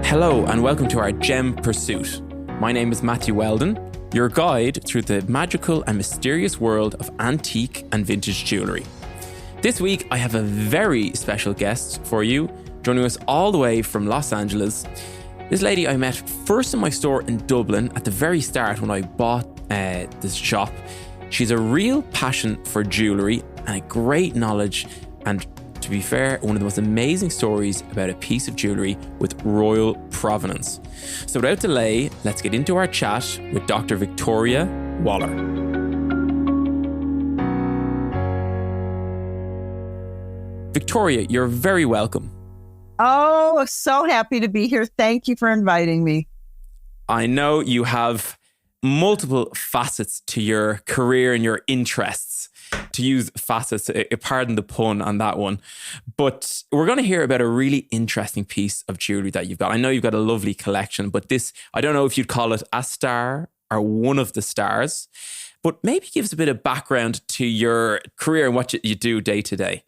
Hello and welcome to our Gem Pursuit. My name is Matthew Weldon, your guide through the magical and mysterious world of antique and vintage jewellery. This week I have a very special guest for you, joining us all the way from Los Angeles. This lady I met first in my store in Dublin at the very start when I bought this shop. She's a real passion for jewellery and a great knowledge, and to be fair, one of the most amazing stories about a piece of jewellery with royal provenance. So without delay, let's get into our chat with Dr. Victoria Waller. Victoria, you're very welcome. Oh, so happy to be here. Thank you for inviting me. I know you have multiple facets to your career and your interests. To use facets, pardon the pun on that one. But we're going to hear about a really interesting piece of jewellery that you've got. I know you've got a lovely collection, but this, I don't know if you'd call it a star or one of the stars, but maybe give us a bit of background to your career and what you do day to day.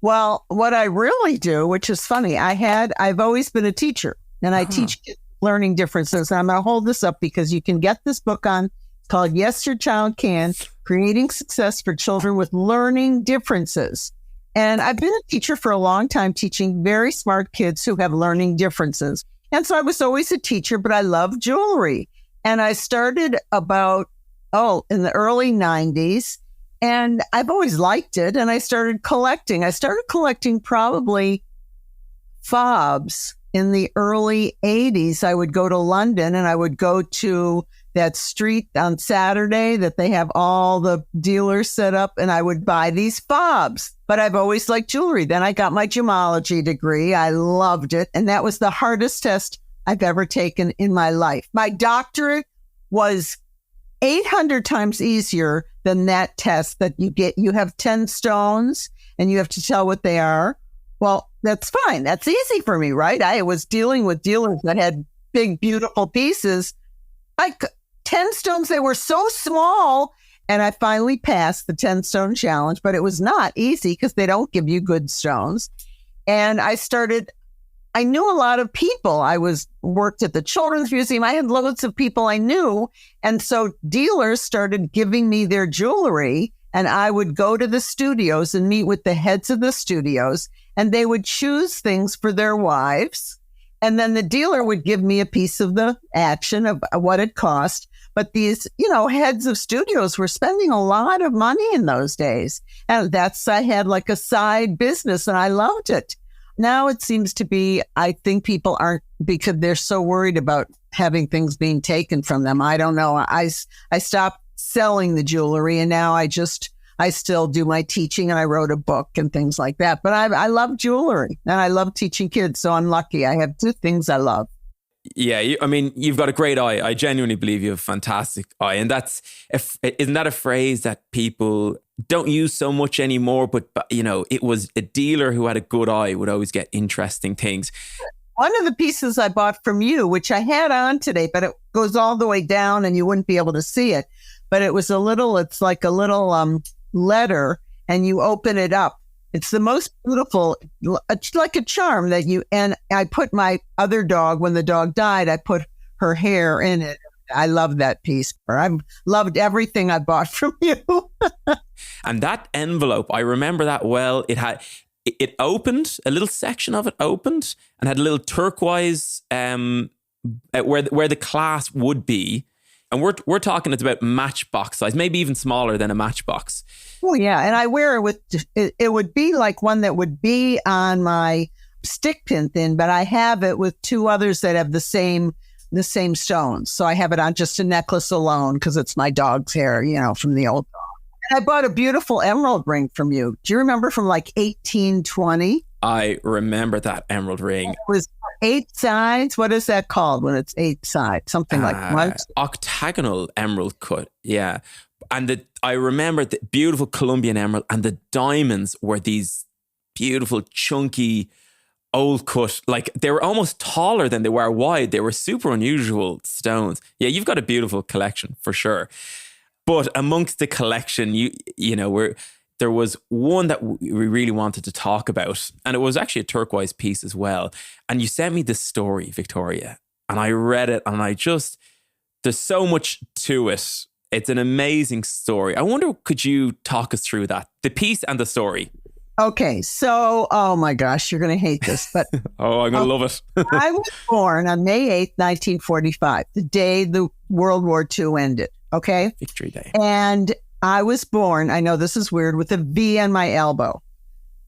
Well, what I really do, which is funny, I've always been a teacher, and I teach kids learning differences. And I'm going to hold this up because you can get this book on. It's called Yes, Your Child Can, Creating Success for Children with Learning Differences. And I've been a teacher for a long time, teaching very smart kids who have learning differences. And so I was always a teacher, but I love jewelry. And I started in the early 90s. And I've always liked it. And I started collecting. I started collecting probably fobs in the early 80s. I would go to London and I would go to that street on Saturday that they have all the dealers set up, and I would buy these fobs. But I've always liked jewelry. Then I got my gemology degree. I loved it. And that was the hardest test I've ever taken in my life. My doctorate was 800 times easier than that test that you get. You have 10 stones and you have to tell what they are. Well, that's fine. That's easy for me, right? I was dealing with dealers that had big, beautiful pieces. 10 stones, they were so small. And I finally passed the 10-stone challenge, but it was not easy because they don't give you good stones. And I knew a lot of people. I worked at the Children's Museum. I had loads of people I knew. And so dealers started giving me their jewelry, and I would go to the studios and meet with the heads of the studios, and they would choose things for their wives. And then the dealer would give me a piece of the action of what it cost. But these, heads of studios were spending a lot of money in those days. And I had like a side business, and I loved it. Now it seems to be, I think people aren't, because they're so worried about having things being taken from them. I don't know. I stopped selling the jewelry, and now I still do my teaching, and I wrote a book and things like that. But I love jewelry, and I love teaching kids. So I'm lucky. I have two things I love. Yeah, you've got a great eye. I genuinely believe you have a fantastic eye. And isn't that a phrase that people don't use so much anymore? But it was a dealer who had a good eye would always get interesting things. One of the pieces I bought from you, which I had on today, but it goes all the way down and you wouldn't be able to see it. But it's like a little letter, and you open it up. It's the most beautiful, it's like a charm and I put my other dog, when the dog died, I put her hair in it. I love that piece. I've loved everything I bought from you. And that envelope, I remember that well. It opened, a little section of it opened and had a little turquoise where the clasp would be. And we're talking, it's about matchbox size, maybe even smaller than a matchbox. Oh, yeah. And I wear it would be like one that would be on my stick pin thin, but I have it with two others that have the same stones. So I have it on just a necklace alone because it's my dog's hair, from the old dog. And I bought a beautiful emerald ring from you. Do you remember from like 1820? I remember that emerald ring. It was 8 sides. What is that called when it's 8 sides? Something like that. Octagonal emerald cut. Yeah. And I remember the beautiful Colombian emerald, and the diamonds were these beautiful, chunky, old cut. Like they were almost taller than they were wide. They were super unusual stones. Yeah, you've got a beautiful collection for sure. But amongst the collection, there was one that we really wanted to talk about, and it was actually a turquoise piece as well. And you sent me this story, Victoria, and I read it, and there's so much to it. It's an amazing story. I wonder, could you talk us through that, the piece and the story? Okay, so, oh my gosh, you're going to hate this, but... Oh, I'm going to love it. I was born on May 8th, 1945, the day the World War II ended, okay? Victory Day. And I was born, I know this is weird, with a V on my elbow.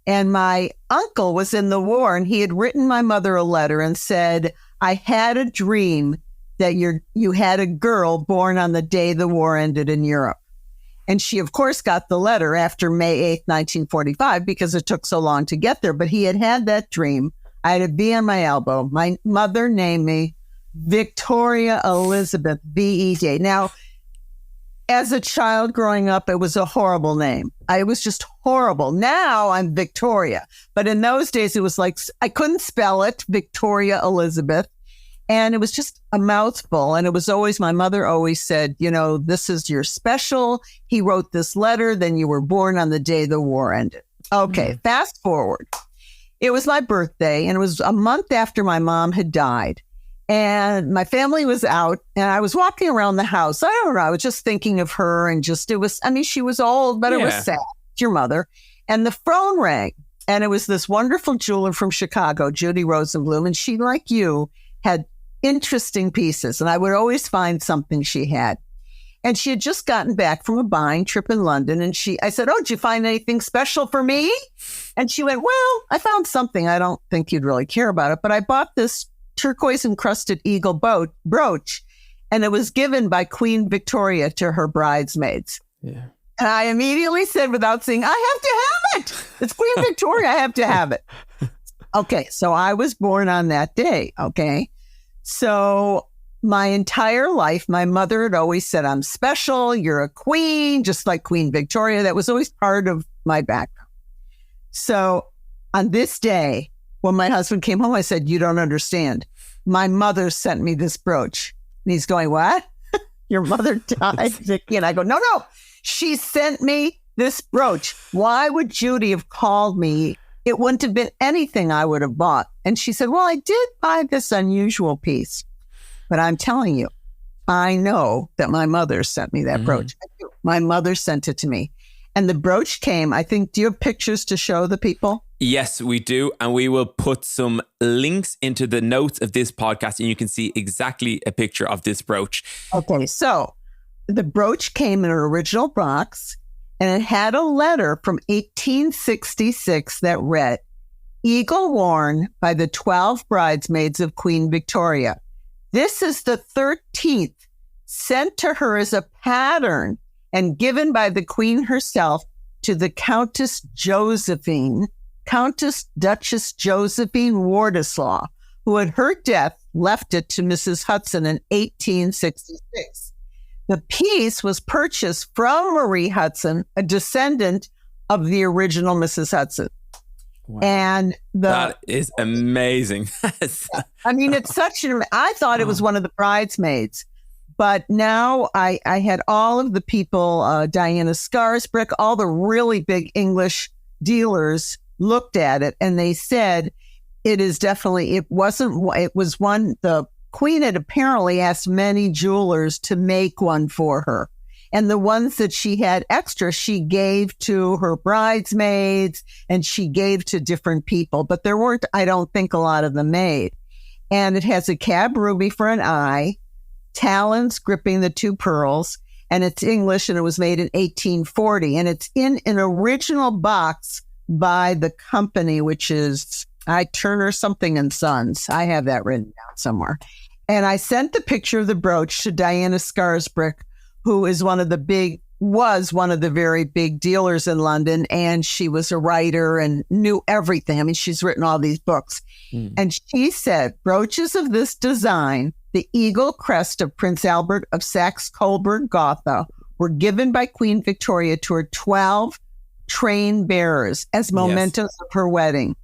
And my uncle was in the war, and he had written my mother a letter and said, I had a dream that you had a girl born on the day the war ended in Europe. And she, of course, got the letter after May 8th, 1945, because it took so long to get there. But he had that dream. I had a V on my elbow. My mother named me Victoria Elizabeth, V-E-D. Now, as a child growing up, it was a horrible name. It was just horrible. Now I'm Victoria. But in those days, it was like, I couldn't spell it, Victoria Elizabeth. And it was just a mouthful. And it was always, my mother always said, this is your special. He wrote this letter. Then you were born on the day the war ended. Okay, Fast forward. It was my birthday, and it was a month after my mom had died. And my family was out, and I was walking around the house. I don't know. I was just thinking of her, and she was old, but it was sad. It's your mother. And the phone rang, and it was this wonderful jeweler from Chicago, Judy Rosenblum. And she, like you, had interesting pieces, and I would always find something she had. And she had just gotten back from a buying trip in London, and I said, "Oh, did you find anything special for me?" And she went, "Well, I found something. I don't think you'd really care about it, but I bought this turquoise encrusted eagle brooch, and it was given by Queen Victoria to her bridesmaids." Yeah. And I immediately said, without saying, "I have to have it. It's Queen Victoria. I have to have it." Okay, so I was born on that day, okay? So my entire life, my mother had always said, "I'm special, you're a queen," just like Queen Victoria. That was always part of my background. So on this day, when my husband came home, I said, "You don't understand. My mother sent me this brooch." And he's going, "What? Your mother died, Vicky?" And I go, No, she sent me this brooch. Why would Judy have called me? It wouldn't have been anything I would have bought. And she said, "Well, I did buy this unusual piece, but I'm telling you, I know that my mother sent me that brooch. My mother sent it to me." And the brooch came, I think, do you have pictures to show the people? Yes, we do. And we will put some links into the notes of this podcast, and you can see exactly a picture of this brooch. Okay, so the brooch came in an original box, and it had a letter from 1866 that read, "Eagle worn by the 12 bridesmaids of Queen Victoria. This is the 13th, sent to her as a pattern and given by the Queen herself to the Countess Duchess Josephine Wardislaw, who at her death left it to Mrs. Hudson in 1866. The piece was purchased from Marie Hudson, a descendant of the original Mrs. Hudson." Wow. And that is amazing. I mean, it's I thought it was one of the bridesmaids, but now I had all of the people, Diana Scarisbrick, all the really big English dealers looked at it, and they said it was one, the Queen had apparently asked many jewelers to make one for her. And the ones that she had extra, she gave to her bridesmaids and she gave to different people. But there weren't, I don't think, a lot of them made. And it has a cab ruby for an eye, talons gripping the two pearls, and it's English, and it was made in 1840. And it's in an original box by the company, which is Turner something and Sons. I have that written down somewhere. And I sent the picture of the brooch to Diana Scarisbrick, who is was one of the very big dealers in London. And she was a writer and knew everything. I mean, she's written all these books. And she said, "Brooches of this design, the eagle crest of Prince Albert of Saxe-Coburg Gotha, were given by Queen Victoria to her 12 train bearers as mementos of her wedding.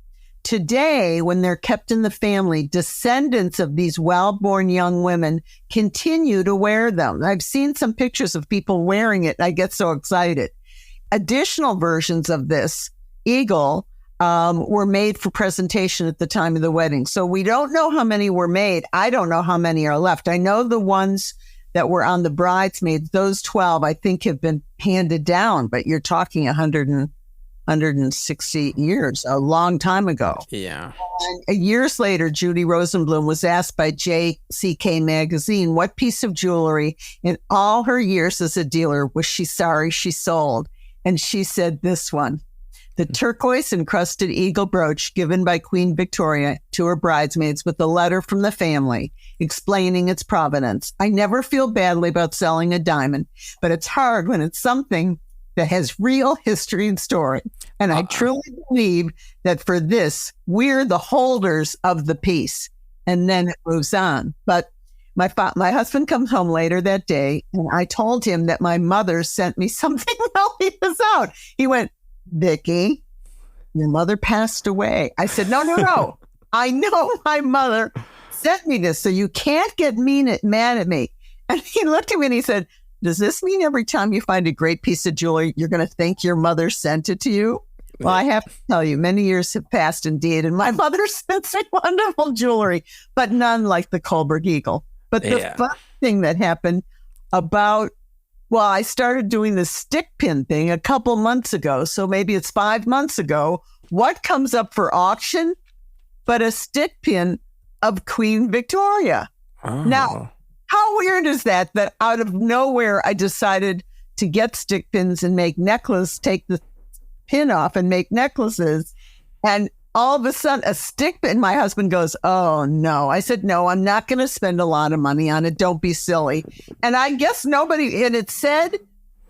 Today, when they're kept in the family, descendants of these well-born young women continue to wear them." I've seen some pictures of people wearing it. I get so excited. additional versions of this eagle were made for presentation at the time of the wedding. So we don't know how many were made. I don't know how many are left. I know the ones that were on the bridesmaids, those 12, I think have been handed down, but you're talking 160 years, a long time ago. Yeah. And years later, Judy Rosenblum was asked by JCK magazine what piece of jewelry in all her years as a dealer was she sorry she sold. And she said this one, the turquoise encrusted eagle brooch given by Queen Victoria to her bridesmaids with a letter from the family explaining its provenance. I never feel badly about selling a diamond, but it's hard when it's something that has real history and story. And I truly believe that for this, we're the holders of the piece. And then it moves on. But my husband comes home later that day, and I told him that my mother sent me something while he was out. He went, Vicki, your mother passed away. I said, no. I know my mother sent me this, so you can't get mad at me. And he looked at me and he said, does this mean every time you find a great piece of jewelry, you're going to think your mother sent it to you? Well, I have to tell you, many years have passed indeed, and my mother sent some wonderful jewelry, but none like the Coburg Eagle. But the fun thing that happened I started doing the stick pin thing a couple months ago, so maybe it's 5 months ago. What comes up for auction but a stick pin of Queen Victoria? Oh. Now, how weird is that out of nowhere, I decided to get stick pins and make take the pin off and make necklaces. And all of a sudden, a stick pin, my husband goes, oh, no. I said, no, I'm not going to spend a lot of money on it. Don't be silly. And I guess and it said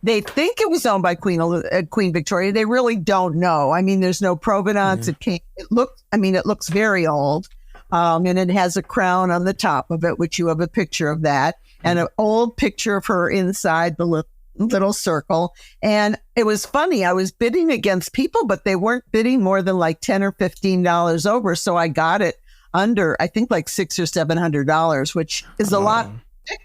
they think it was owned by Queen Victoria. They really don't know. I mean, there's no provenance. It looks very old. And it has a crown on the top of it, which you have a picture of that, and an old picture of her inside the little circle. And it was funny. I was bidding against people, but they weren't bidding more than like $10 or $15 over. So I got it under, I think like $600 or $700, which is a lot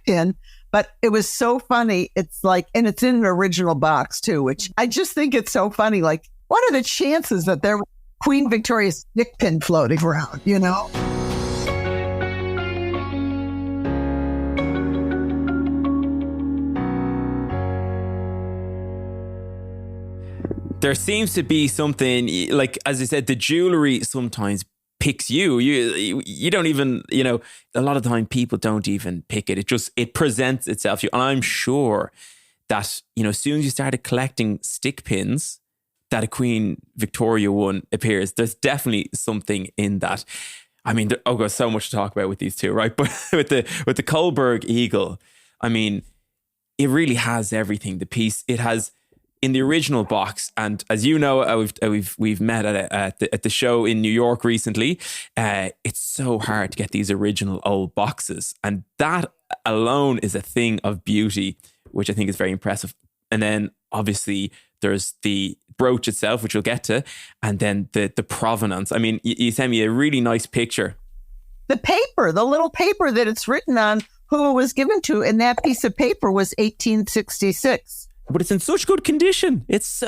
in. But it was so funny. It's like, and it's in an original box too, which I just think it's so funny. Like, what are the chances that there was Queen Victoria's stick pin floating around, you know? There seems to be something, like, as I said, the jewelry sometimes picks you. You don't even, a lot of time people don't even pick it. It presents itself to you. And I'm sure that, as soon as you started collecting stick pins, that a Queen Victoria one appears. There's definitely something in that. I mean, there's so much to talk about with these two, right? But with the Coburg Eagle, I mean, it really has everything. The piece, it has in the original box, and as you know, we've met at the show in New York recently. It's so hard to get these original old boxes, and that alone is a thing of beauty, which I think is very impressive. And then obviously there's the brooch itself, which we'll get to, and then the provenance. I mean, you sent me a really nice picture. The paper, the little paper that it's written on, who it was given to, and that piece of paper was 1866. But it's in such good condition. It's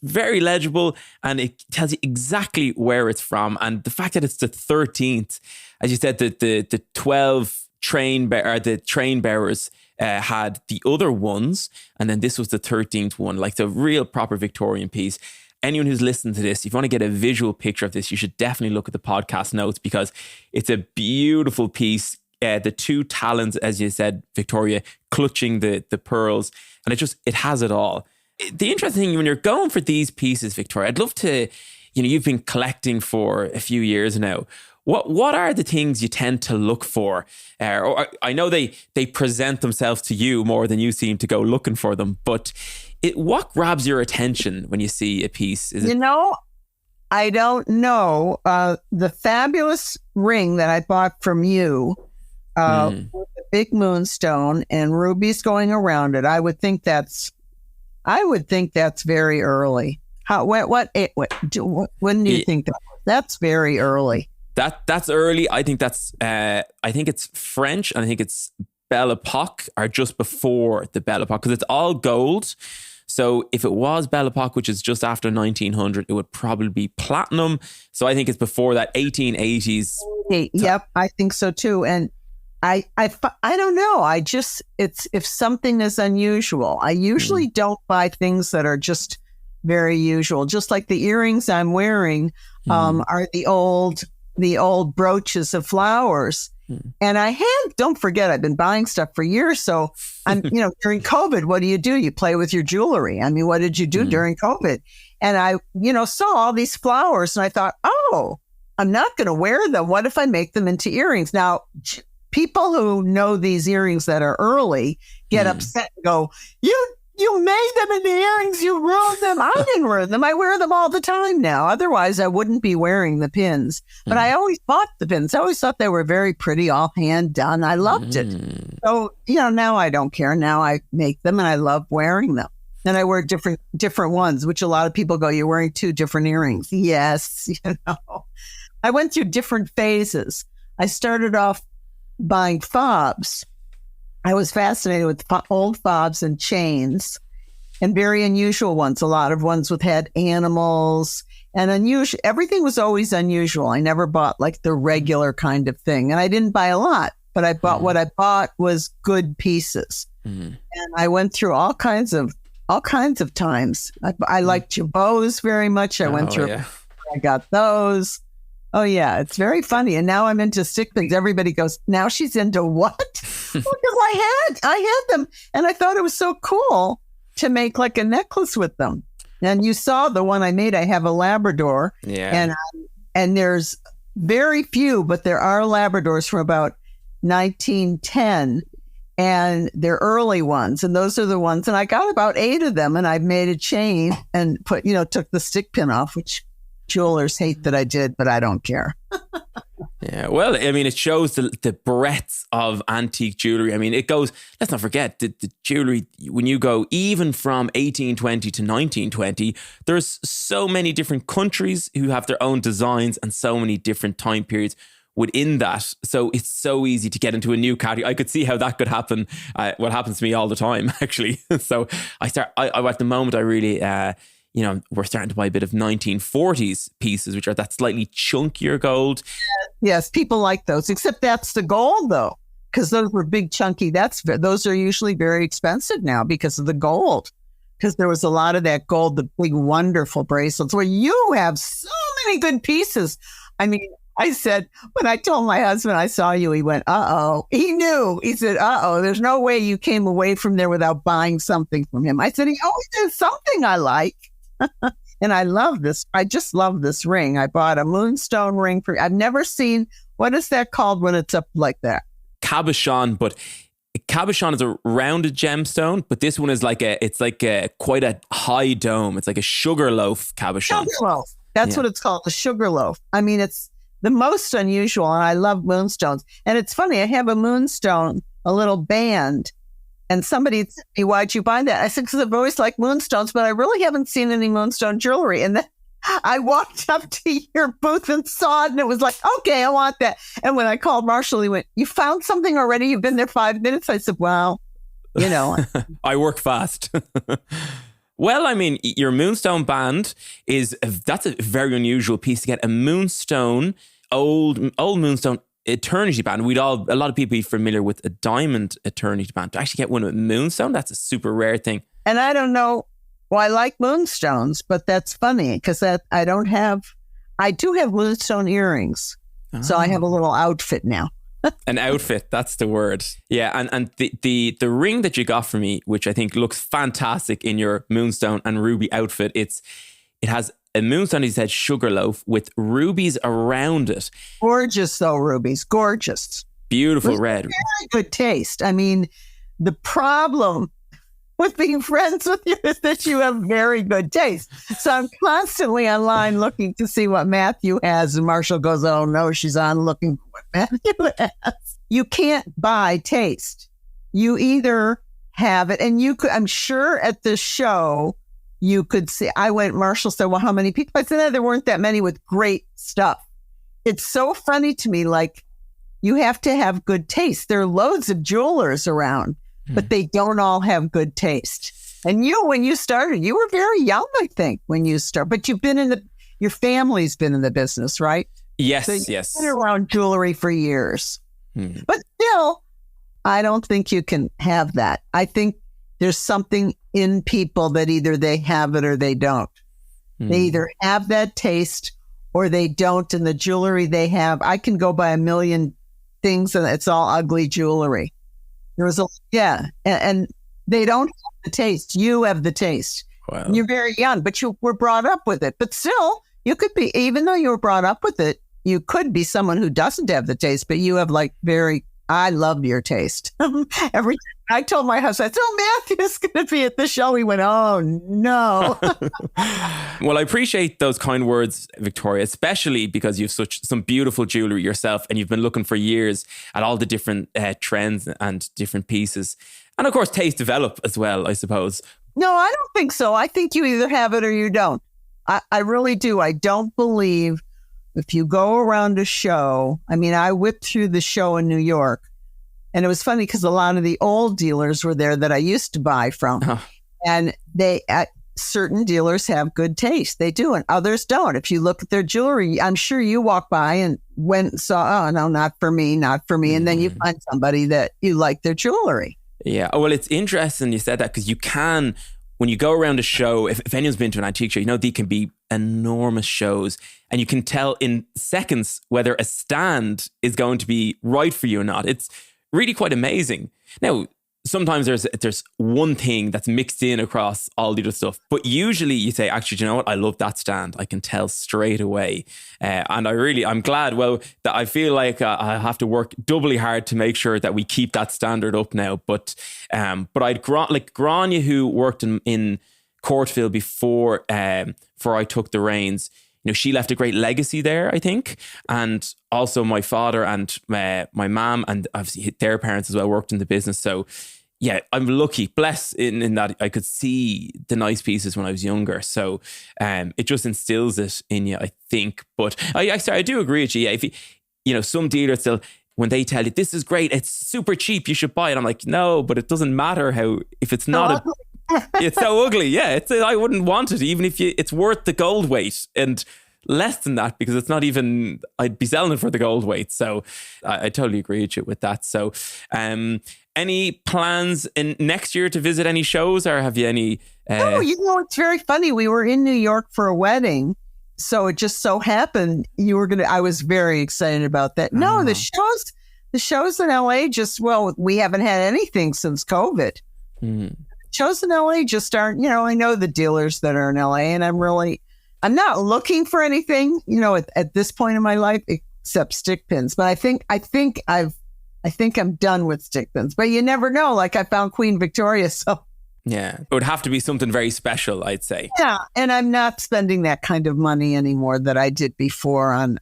very legible, and it tells you exactly where it's from. And the fact that it's the 13th, as you said, the 12 train bearers had the other ones, and then this was the 13th one, like the real proper Victorian piece. Anyone who's listening to this, if you want to get a visual picture of this, you should definitely look at the podcast notes, because it's a beautiful piece. The two talons, as you said, Victoria, clutching the pearls, and it has it all. The interesting thing, when you're going for these pieces, Victoria, I'd love to, you've been collecting for a few years now. What are the things you tend to look for? Or I know they present themselves to you more than you seem to go looking for them, but what grabs your attention when you see a piece? I don't know. The fabulous ring that I bought from you, with the big moonstone and rubies going around it, I would think that's very early. When do you think that? That's very early. That's early. I think it's French, and I think it's Belle Epoque, or just before the Belle Epoque, because it's all gold. So if it was Belle Epoque, which is just after 1900, it would probably be platinum. So I think it's before that, 1880s. Yep, I think so too. And I don't know. It's if something is unusual, I usually don't buy things that are just very usual. Just like the earrings I'm wearing are the old brooches of flowers. And don't forget, I've been buying stuff for years. So I'm, during COVID, what do? You play with your jewelry. I mean, what did you do during COVID? And I, saw all these flowers and I thought, oh, I'm not going to wear them. What if I make them into earrings? Now, people who know these earrings that are early get upset and go, you made them into earrings. You ruined them. I didn't ruin them. I wear them all the time now. Otherwise, I wouldn't be wearing the pins. But I always bought the pins. I always thought they were very pretty, all hand done. I loved it. So, now I don't care. Now I make them and I love wearing them. And I wear different ones, which a lot of people go, you're wearing two different earrings. Yes, I went through different phases. I started off buying fobs. I was fascinated with old fobs and chains and very unusual ones. A lot of ones had animals and unusual. Everything was always unusual. I never bought like the regular kind of thing. And I didn't buy a lot, but I bought what I bought was good pieces. And I went through all kinds of times. I liked your bows very much. I went through, I got those. Oh, yeah. It's very funny. And now I'm into stick pins. Everybody goes, now she's into what? Because I had them. And I thought it was so cool to make like a necklace with them. And you saw the one I made. I have a Labrador. Yeah. And there's very few, but there are Labradors from about 1910. And they're early ones. And those are the ones. And I got about 8 of them. And I made a chain and took the stick pin off, which jewelers hate that I did, but I don't care. Yeah, well, I mean, it shows the breadth of antique jewelry. I mean, it goes, let's not forget, the jewelry, when you go even from 1820 to 1920, there's so many different countries who have their own designs and so many different time periods within that. So it's so easy to get into a new category. I could see how that could happen. What happens to me all the time, actually. So at the moment, I really... we're starting to buy a bit of 1940s pieces, which are that slightly chunkier gold. Yes, people like those, except that's the gold, though, because those were big, chunky. Those are usually very expensive now because of the gold, because there was a lot of that gold, the big, wonderful bracelets where you have so many good pieces. I mean, I said, when I told my husband I saw you, he went, uh-oh. He knew. He said, uh-oh, there's no way you came away from there without buying something from him. I said, he always does something I like. And I love this. I just love this ring. I bought a moonstone ring I've never seen. What is that called when it's up like that? Cabochon, but cabochon is a rounded gemstone, but this one is quite a high dome. It's like a sugar loaf cabochon. Sugar loaf. That's what it's called, the sugar loaf. I mean, it's the most unusual, and I love moonstones. And it's funny, I have a moonstone, a little band. And somebody said to me, why'd you buy that? I said, because I've always liked moonstones, but I really haven't seen any moonstone jewelry. And then I walked up to your booth and saw it, and it was like, okay, I want that. And when I called Marshall, he went, you found something already? You've been there 5 minutes? I said, well, I work fast. Well, I mean, your moonstone band that's a very unusual piece to get. A moonstone, old moonstone eternity band. A lot of people be familiar with a diamond eternity band. To actually get one with moonstone, that's a super rare thing. And I don't know. Well, I like moonstones, but that's funny because I do have moonstone earrings. Oh. So I have a little outfit now. An outfit, that's the word. Yeah, and the ring that you got for me, which I think looks fantastic in your moonstone and ruby outfit, it has a moonstone, he said, sugar loaf with rubies around it. Gorgeous, though, rubies. Gorgeous. Beautiful red. Very good taste. I mean, the problem with being friends with you is that you have very good taste. So I'm constantly online looking to see what Matthew has. And Marshall goes, oh, no, she's on looking for what Matthew has. You can't buy taste. You either have it, and you could, I'm sure at the show, you could see, Marshall said, well, how many people? I said, there weren't that many with great stuff. It's so funny to me, like, you have to have good taste. There are loads of jewelers around, but they don't all have good taste. And when you started, you were very young, I think, when you started. But your family's been in the business, right? Yes, so you've yes. been around jewelry for years. But still, I don't think you can have that. I think there's something in people that either they have it or they don't. They either have that taste or they don't. And the jewelry they have, I can go buy a million things and it's all ugly jewelry. And they don't have the taste. You have the taste. Wow. You're very young, but you were brought up with it. But still, you could be, even though you were brought up with it, you could be someone who doesn't have the taste, but you have I love your taste. Every time I told my husband, Matthew's going to be at the show. He went, oh, no. Well, I appreciate those kind words, Victoria, especially because you've some beautiful jewelry yourself and you've been looking for years at all the different trends and different pieces. And of course, taste develop as well, I suppose. No, I don't think so. I think you either have it or you don't. I really do. I don't believe if you go around a show. I mean, I whipped through the show in New York, and it was funny because a lot of the old dealers were there that I used to buy from. Oh. And certain dealers have good taste. They do, and others don't. If you look at their jewelry, I'm sure you walk by and went and saw, oh, no, not for me. And then you find somebody that you like their jewelry. Yeah. Well, it's interesting you said that because you can, when you go around a show, if anyone's been to an antique show, they can be enormous shows and you can tell in seconds whether a stand is going to be right for you or not. It's really quite amazing. Now, sometimes there's one thing that's mixed in across all the other stuff, but usually you say, actually, do you know what? I love that stand. I can tell straight away. And I'm glad, that I feel like I have to work doubly hard to make sure that we keep that standard up now. But Grania, who worked in Courtville before I took the reins, she left a great legacy there, I think. And also my father and my mom and obviously their parents as well worked in the business. So yeah, I'm lucky, blessed in that I could see the nice pieces when I was younger. So it just instills it in you, I think. But I do agree with you. Yeah, if some dealers still, when they tell you this is great, it's super cheap, you should buy it. I'm like, no, but it doesn't matter if it's not it's so ugly. Yeah, I wouldn't want it, even if it's worth the gold weight and less than that, because it's not even, I'd be selling it for the gold weight. So I totally agree with you with that. So any plans in next year to visit any shows, or have you any? No, it's very funny. We were in New York for a wedding. So it just so happened I was very excited about that. No, the shows in LA we haven't had anything since COVID. Shows in LA just aren't, I know the dealers that are in LA, and I'm not looking for anything, at this point in my life except stick pins. But I think I'm done with stick pins. But you never know. Like I found Queen Victoria, so yeah, it would have to be something very special, I'd say. Yeah, and I'm not spending that kind of money anymore that I did before on,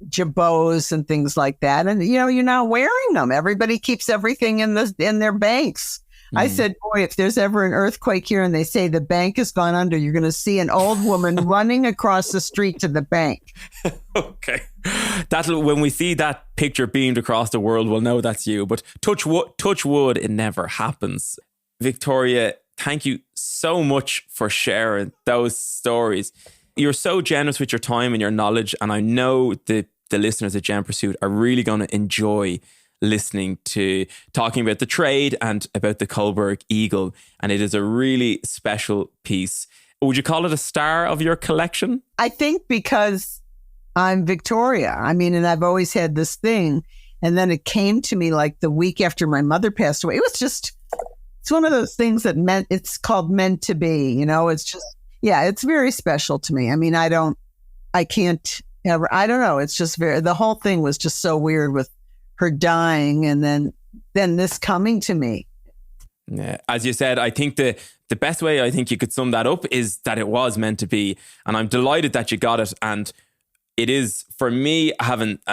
jabots and things like that. And you're not wearing them. Everybody keeps everything in their banks. I said, boy, if there's ever an earthquake here and they say the bank has gone under, you're going to see an old woman running across the street to the bank. Okay. When we see that picture beamed across the world, we'll know that's you. But touch wood, it never happens. Victoria, thank you so much for sharing those stories. You're so generous with your time and your knowledge. And I know the listeners at Gem Pursuit are really going to enjoy listening to talking about the trade and about the Coburg Eagle. And it is a really special piece. Would you call it a star of your collection? I think because I'm Victoria. I mean, and I've always had this thing. And then it came to me like the week after my mother passed away. It's one of those things that it's called meant to be, it's just, yeah, it's very special to me. I mean, I don't know. It's just the whole thing was just so weird with her dying and then this coming to me. Yeah, as you said, I think the best way I think you could sum that up is that it was meant to be. And I'm delighted that you got it. And it is, for me,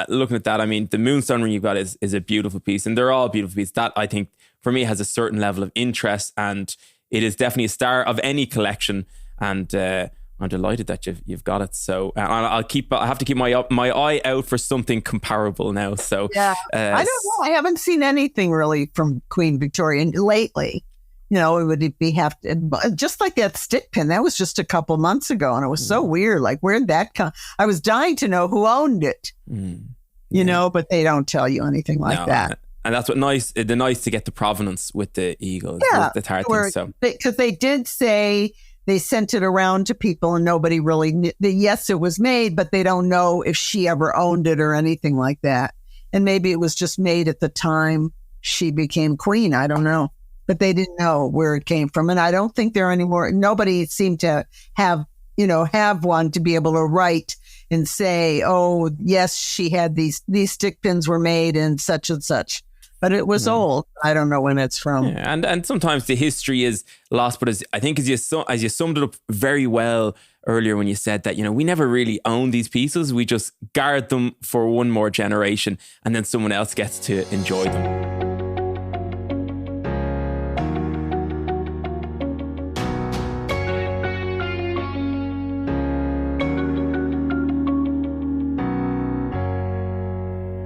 looking at that, I mean, the moonstone ring you got is a beautiful piece, and they're all beautiful pieces. That, I think, for me, has a certain level of interest, and it is definitely a star of any collection. And I'm delighted that you've got it. So I have to keep my eye out for something comparable now. So yeah, I don't know. I haven't seen anything really from Queen Victoria lately. it would be just like that stick pin. That was just a couple months ago. And it was so weird. Like, where'd that come? I was dying to know who owned it, but they don't tell you anything like that. And that's what nice to get the provenance with the eagle. Yeah. The hard thing. So, because they did say they sent it around to people and nobody really knew. Yes, it was made, but they don't know if she ever owned it or anything like that. And maybe it was just made at the time she became queen. I don't know. But they didn't know where it came from. And I don't think there are any more. Nobody seemed to have one to be able to write and say, oh, yes, she had these stick pins were made in such and such. But it was old. I don't know when it's from. Yeah, and sometimes the history is lost. But as you summed it up very well earlier when you said that, we never really own these pieces. We just guard them for one more generation and then someone else gets to enjoy them.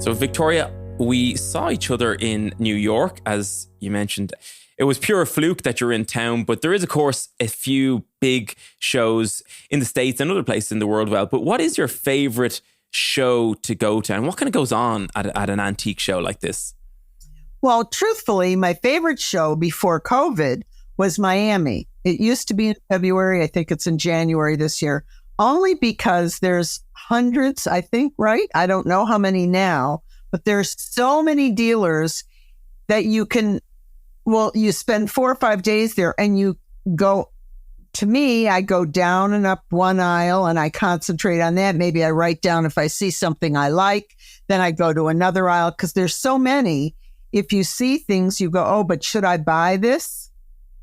So Victoria, we saw each other in New York, as you mentioned. It was pure fluke that you're in town, but there is, of course, a few big shows in the States and other places in the world. Well, but what is your favorite show to go to, and what kind of goes on at an antique show like this? Well, truthfully, my favorite show before COVID was Miami. It used to be in February. I think it's in January this year, only because there's hundreds, I think, right? I don't know how many now, but there's so many dealers that you spend 4 or 5 days there and you go, to me, I go down and up one aisle and I concentrate on that. Maybe I write down if I see something I like, then I go to another aisle because there's so many. If you see things, you go, oh, but should I buy this?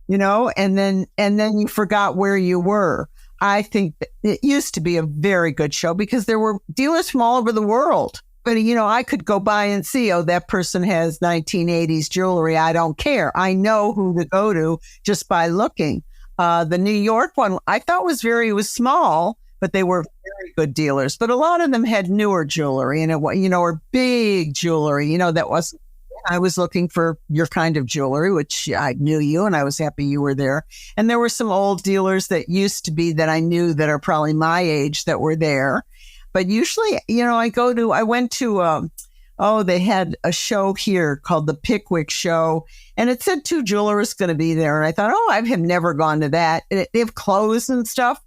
And then you forgot where you were. I think it used to be a very good show because there were dealers from all over the world. But, I could go by and see, oh, that person has 1980s jewelry. I don't care. I know who to go to just by looking. The New York one, I thought was small, but they were very good dealers. But a lot of them had newer jewelry and or big jewelry, that wasn't. I was looking for your kind of jewelry, which I knew you and I was happy you were there. And there were some old dealers that used to be that I knew that are probably my age that were there. But usually, I went to, they had a show here called the Pickwick Show, and it said 2 jewelers going to be there. And I thought, I have never gone to that. They have clothes and stuff.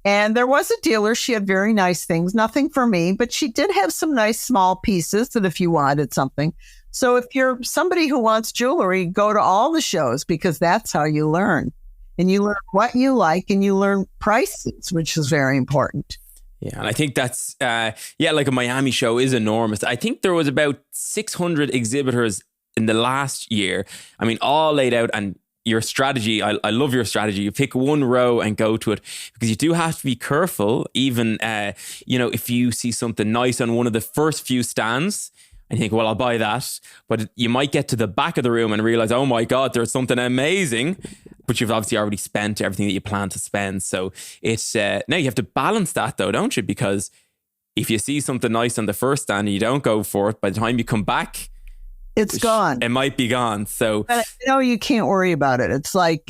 And there was a dealer. She had very nice things, nothing for me, but she did have some nice small pieces that if you wanted something. So if you're somebody who wants jewelry, go to all the shows because that's how you learn. And you learn what you like and you learn prices, which is very important. Yeah, and I think that's, like a Miami show is enormous. I think there was about 600 exhibitors in the last year. I mean, all laid out, and your strategy, I love your strategy. You pick one row and go to it because you do have to be careful. Even, if you see something nice on one of the first few stands, and you think, well, I'll buy that. But you might get to the back of the room and realize, oh my God, there's something amazing. But you've obviously already spent everything that you plan to spend. So it's now you have to balance that though, don't you? Because if you see something nice on the first stand and you don't go for it, by the time you come back, it's gone. It might be gone. So you can't worry about it. It's like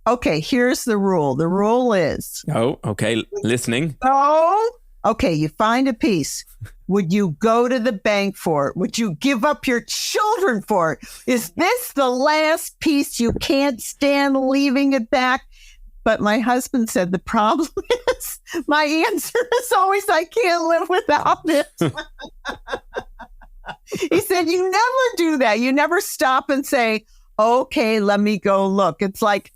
okay, here's the rule. The rule is. Oh, okay. Listening. Oh, okay. You find a piece. Would you go to the bank for it? Would you give up your children for it? Is this the last piece you can't stand leaving it back? But my husband said the problem is my answer is always I can't live without it. He said, you never do that. You never stop and say, okay, let me go look. It's like,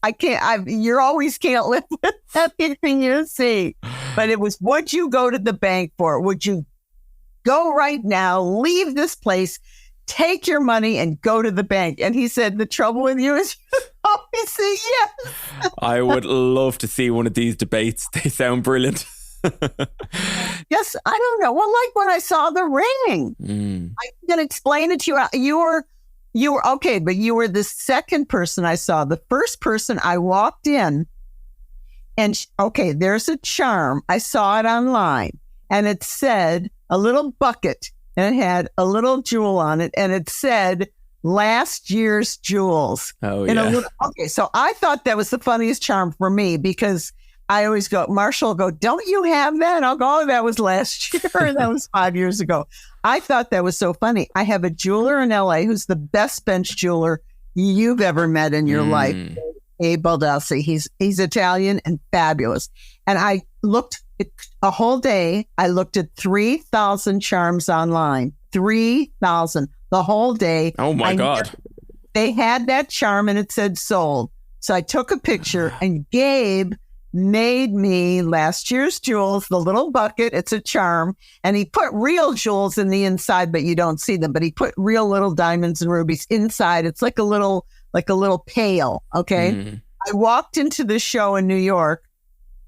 you always can't live with everything you see. But it was, would you go to the bank for it? Would you go right now, leave this place, take your money and go to the bank? And he said, the trouble with you is you always say yes. I would love to see one of these debates. They sound brilliant. Yes, I don't know. Well, like when I saw the ring, I'm going to explain it to you. You were okay, but you were the second person I saw. The first person I walked in and there's a charm. I saw it online and it said a little bucket and it had a little jewel on it and it said last year's jewels. Oh, yeah. Okay, so I thought that was the funniest charm for me because I always go, Marshall will go, don't you have that? I'll go, oh, that was last year. That was 5 years ago. I thought that was so funny. I have a jeweler in LA who's the best bench jeweler you've ever met in your life. Abe Baldassi. He's Italian and fabulous. And I looked a whole day. I looked at 3,000 charms online. 3,000 the whole day. Oh my God. They had that charm and it said sold. So I took a picture and Gabe made me last year's jewels, the little bucket. It's a charm. And he put real jewels in the inside, but you don't see them. But he put real little diamonds and rubies inside. It's like a little pail. Okay. I walked into the show in New York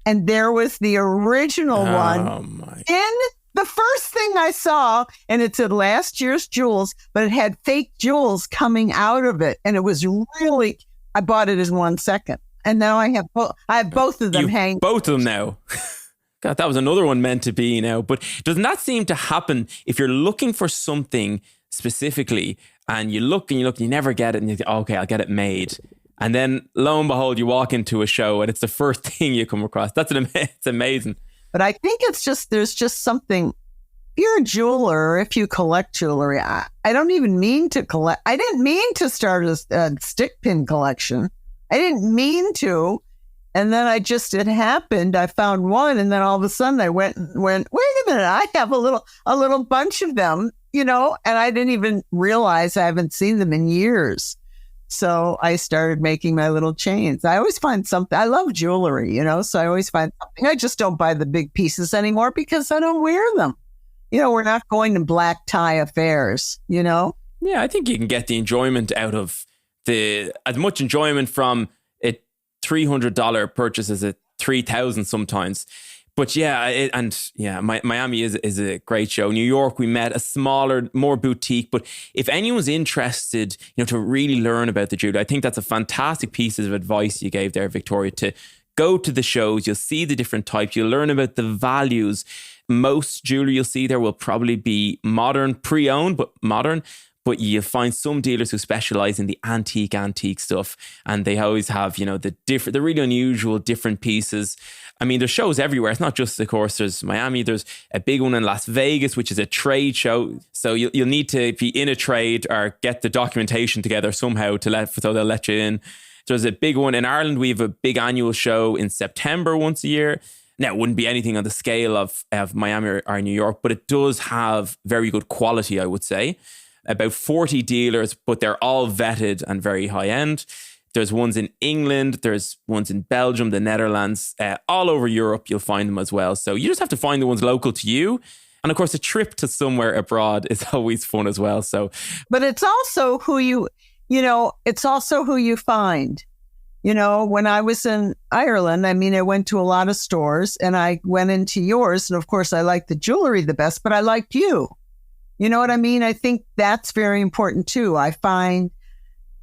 and there was the original one in the first thing I saw, and it said last year's jewels, but it had fake jewels coming out of it. And it was really, I bought it in 1 second. And now I have both of them hanging. Both of them now. God, that was another one meant to be now. But doesn't that seem to happen if you're looking for something specifically and you look and you look and you never get it and you think, okay, I'll get it made. And then lo and behold, you walk into a show and it's the first thing you come across. It's amazing. But I think there's just something, if you're a jeweler, or if you collect jewelry, I don't even mean to collect. I didn't mean to start a stick pin collection. I didn't mean to. And then it happened. I found one. And then all of a sudden I went, wait a minute, I have a little bunch of them, and I didn't even realize I haven't seen them in years. So I started making my little chains. I always find something. I love jewelry, so I always find something. I just don't buy the big pieces anymore because I don't wear them. We're not going to black tie affairs, Yeah, I think you can get the enjoyment out of as much enjoyment from a $300 purchase as a $3,000 sometimes. But Miami is a great show. New York, we met a smaller, more boutique. But if anyone's interested, to really learn about the jewelry, I think that's a fantastic piece of advice you gave there, Victoria, to go to the shows. You'll see the different types. You'll learn about the values. Most jewelry you'll see there will probably be modern, pre-owned, but modern. But you'll find some dealers who specialize in the antique stuff. And they always have, the really unusual, different pieces. I mean, there's shows everywhere. It's not just, of course, there's Miami. There's a big one in Las Vegas, which is a trade show. So you'll need to be in a trade or get the documentation together somehow so they'll let you in. There's a big one in Ireland. We have a big annual show in September once a year. Now, it wouldn't be anything on the scale of Miami or New York, but it does have very good quality, I would say. About 40 dealers, but they're all vetted and very high end. There's ones in England, there's ones in Belgium, the Netherlands, all over Europe, you'll find them as well. So you just have to find the ones local to you. And of course, a trip to somewhere abroad is always fun as well. So, but it's also who you find. When I was in Ireland, I went to a lot of stores and I went into yours. And of course, I liked the jewelry the best, but I liked you. You know what I mean? I think that's very important too. I find,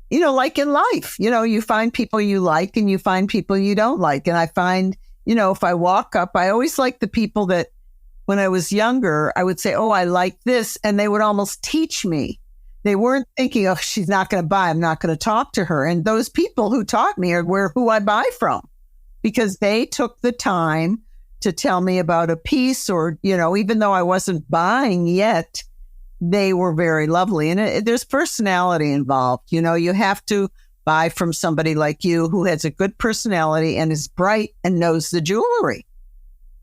like in life, you find people you like and you find people you don't like. And I find, if I walk up, I always like the people that when I was younger, I would say, oh, I like this. And they would almost teach me. They weren't thinking, oh, she's not going to buy. I'm not going to talk to her. And those people who taught me are who I buy from because they took the time to tell me about a piece or, even though I wasn't buying yet, they were very lovely. And there's personality involved. You have to buy from somebody like you who has a good personality and is bright and knows the jewelry.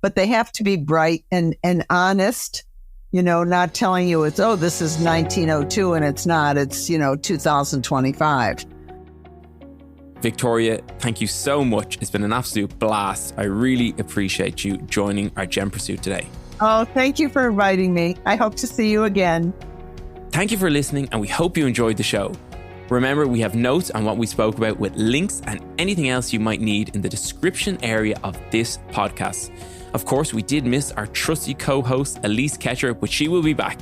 But they have to be bright and honest, not telling you it's, oh, this is 1902 and it's not. It's, 2025. Victoria, thank you so much. It's been an absolute blast. I really appreciate you joining our Gem Pursuit today. Oh, thank you for inviting me. I hope to see you again. Thank you for listening, and we hope you enjoyed the show. Remember, we have notes on what we spoke about with links and anything else you might need in the description area of this podcast. Of course, we did miss our trusty co-host, Elise Ketcher, but she will be back.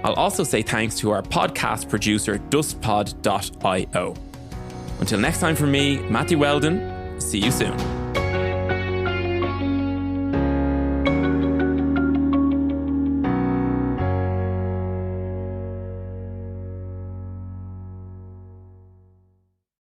I'll also say thanks to our podcast producer, dustpod.io. Until next time from me, Matthew Weldon, see you soon.